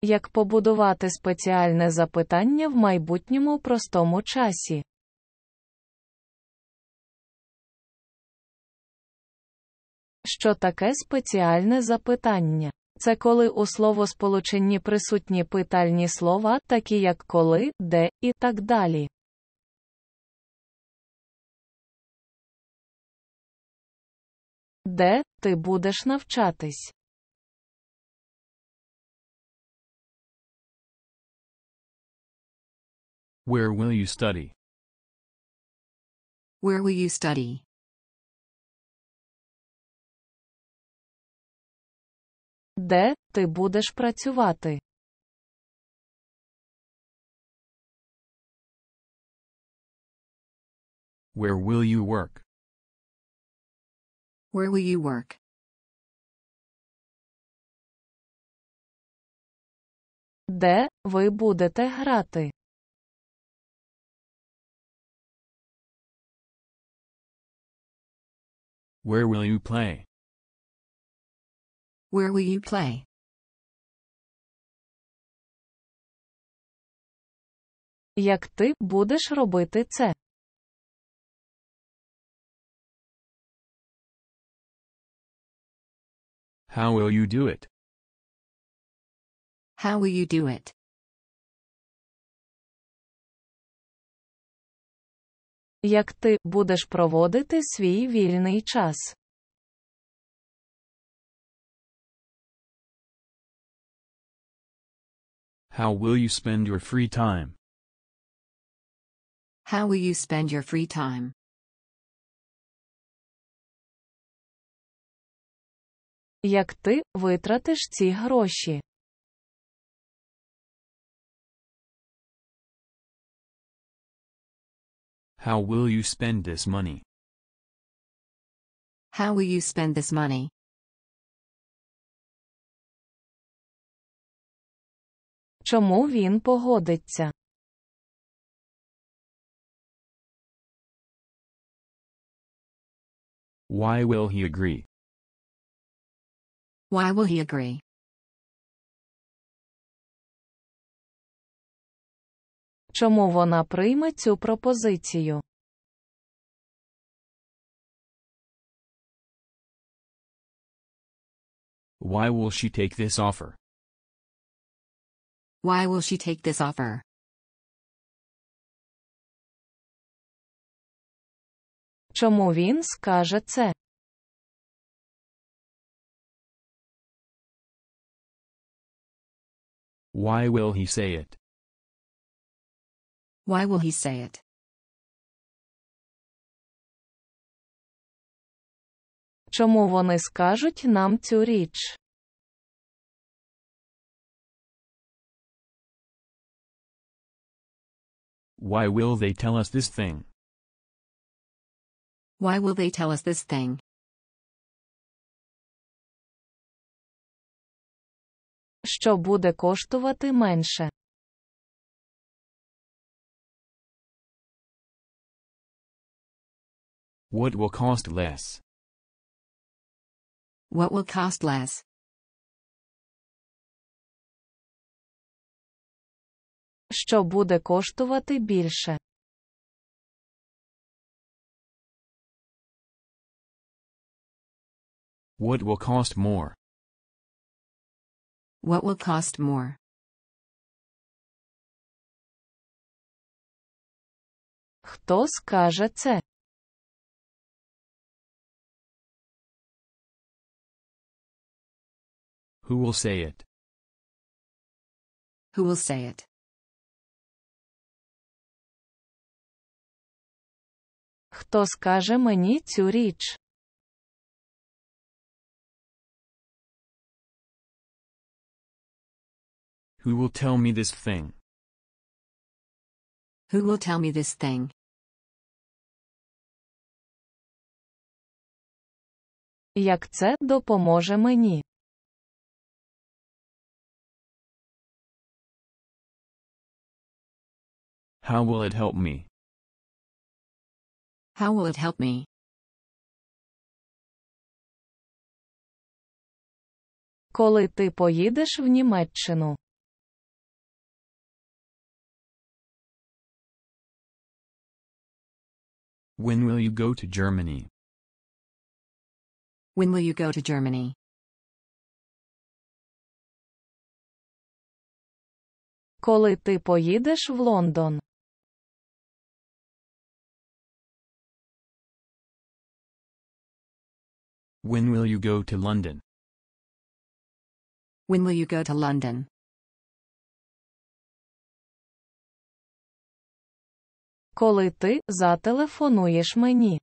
Як побудувати спеціальне запитання в майбутньому простому часі? Що таке спеціальне запитання? Це коли у словосполученні присутні питальні слова, такі як коли, де і так далі. Де ти будеш навчатись? Where will you study? Where will you study? Де ти будеш працювати? Where will you work? Where will you work? Де ви будете грати? Where will you play? Where will you play? Як ти будеш робити це? How will you do it? How will you do it? Як ти будеш проводити свій вільний час? How will you spend your free time? How will you spend your free time? Як ти витратиш ці гроші? How will you spend this money? How will you spend this money? Чому він погодиться? Why will he agree? Why will he agree? Чому вона прийме цю пропозицію? Why will she take this offer? Why will she take this offer? Чому він скаже це? Why will he say it? Why will he say it? Чому вони скажуть нам цю річ? Why will they tell us this thing? Why will they tell us this thing? Що буде коштувати менше? What will cost less? What will cost less? Що буде коштувати більше? What will cost more? What will cost more? Хто скаже це? Who will say it? Who will say it? Хто скаже мені цю річ? Who will tell me this thing? Who will tell me this thing? Як це допоможе мені? How will it help me? How will it help me? Коли ти поїдеш в Німеччину? When will you go to Germany? When will you go to Germany? Коли ти поїдеш в Лондон? When will you go to London? When will you go to London? Коли ти зателефонуєш мені?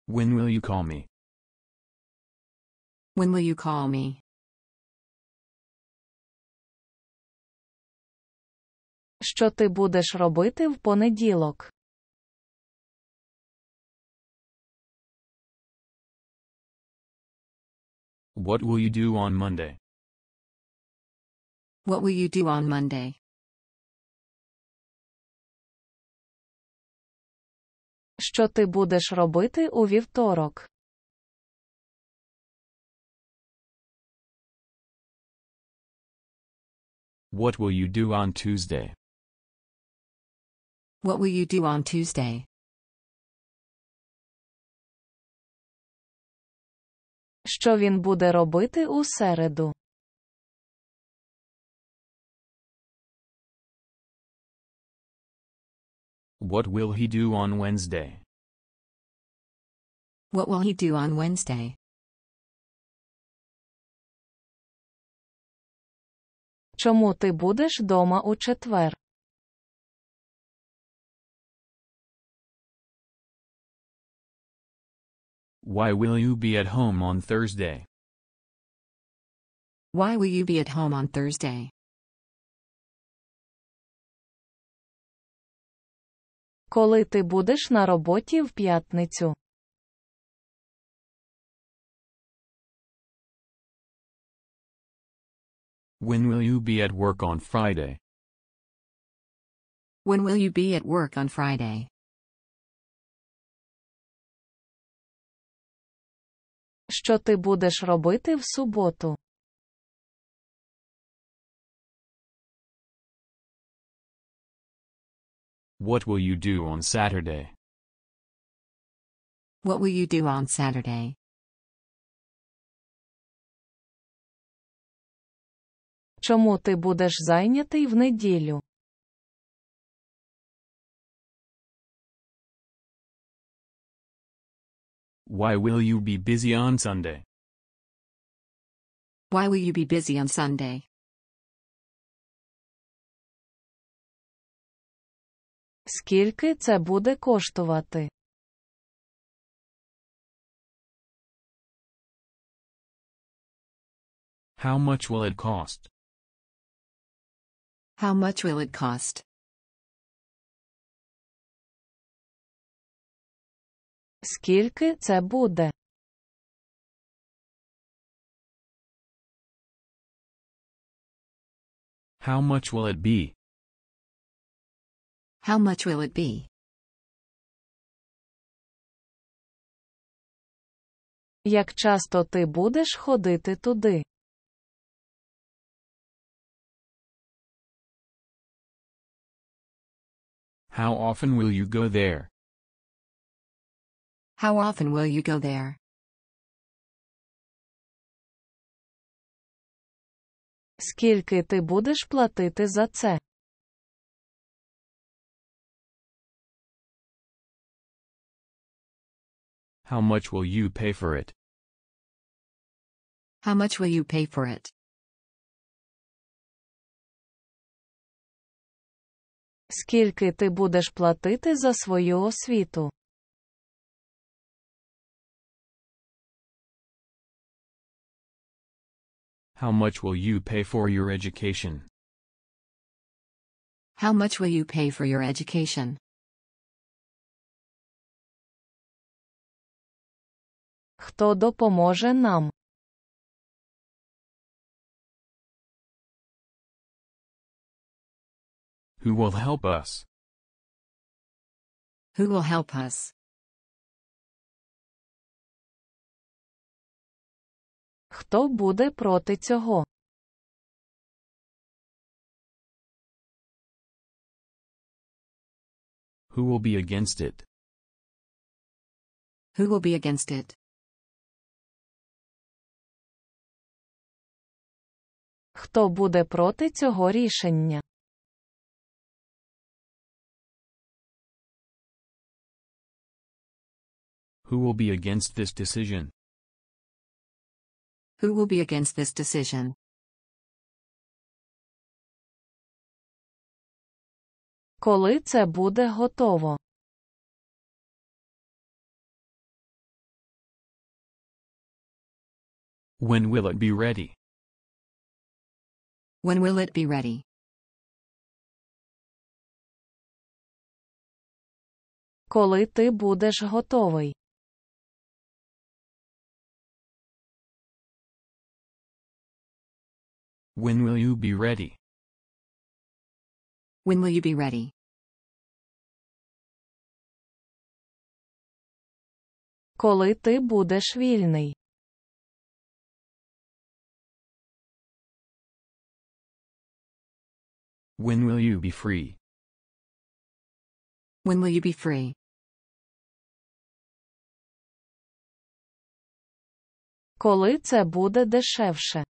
When will you call me? When will you call me? Що ти будеш робити в понеділок? What will you do on Monday? What will you do on Monday? Що ти будеш робити у вівторок? What will you do on Tuesday? What will you do on Tuesday? Що він буде робити у середу? What will he do on Wednesday? What will he do on Wednesday? Чому ти будеш дома у четвер? Why will you be at home on Thursday? Why will you be at home on Thursday? Коли ти будеш на роботі в п'ятницю? When will you be at work on Friday? When will you be at work on Friday? Що ти будеш робити в суботу? What will you do on Saturday? What will you do on Saturday? Чому ти будеш зайнятий в неділю? Why will you be busy on Sunday? Why will you be busy on Sunday? Скільки це буде коштувати? How much will it cost? How much will it cost? Скільки це буде? How much will it be? How much will it be? Як часто ти будеш ходити туди? How often will you go there? How often will you go there? Скільки ти будеш платити за це? How much will you pay for it? How much will you pay for it? Скільки ти будеш платити за свою освіту? How much will you pay for your education? How much will you pay for your education? Хто допоможе нам? Who will help us? Who will help us? Хто буде проти цього? Who will be against it? Who will be against it? Хто буде проти цього рішення? Who will be against this decision? Who will be against this decision? Коли це буде готово? When will it be ready? When will it be ready? Коли ти будеш готовий? When will you be ready? When will you be ready? Коли ти будеш вільний? When will you be free? When will you be free? Коли це буде дешевше?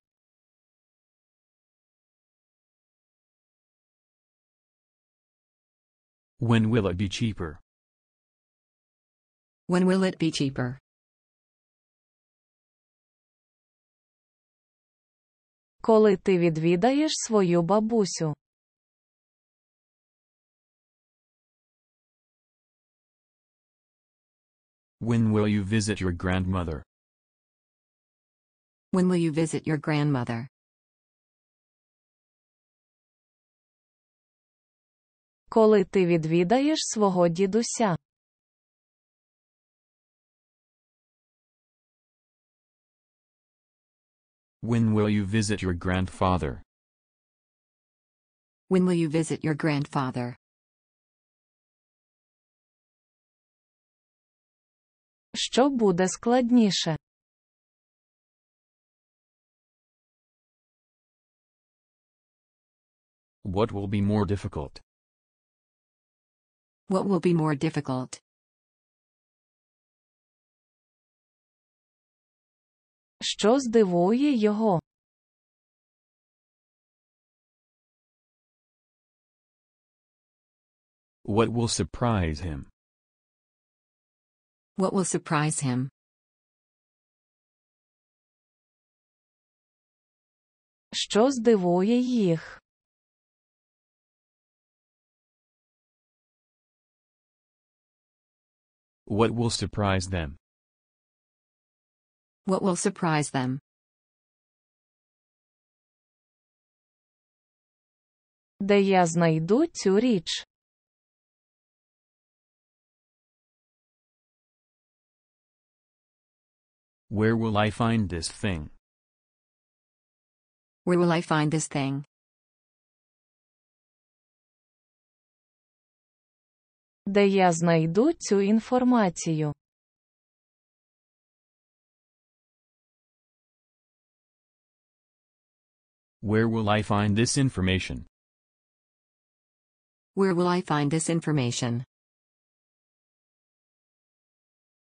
When will it be cheaper? When will it be cheaper? Коли ти відвідаєш свою бабусю? When will you visit your grandmother? When will you visit your grandmother? Коли ти відвідаєш свого дідуся? When will you visit your grandfather? When will you visit your grandfather? Що буде складніше? What will be more difficult? What will be more difficult? Що здивує його? What will surprise him? What will surprise him? Що здивує їх? What will surprise them? What will surprise them? Де я знайду цю річ? Where will I find this thing? Where will I find this thing? Де я знайду цю інформацію? Where will I find this information? Where will I find this information?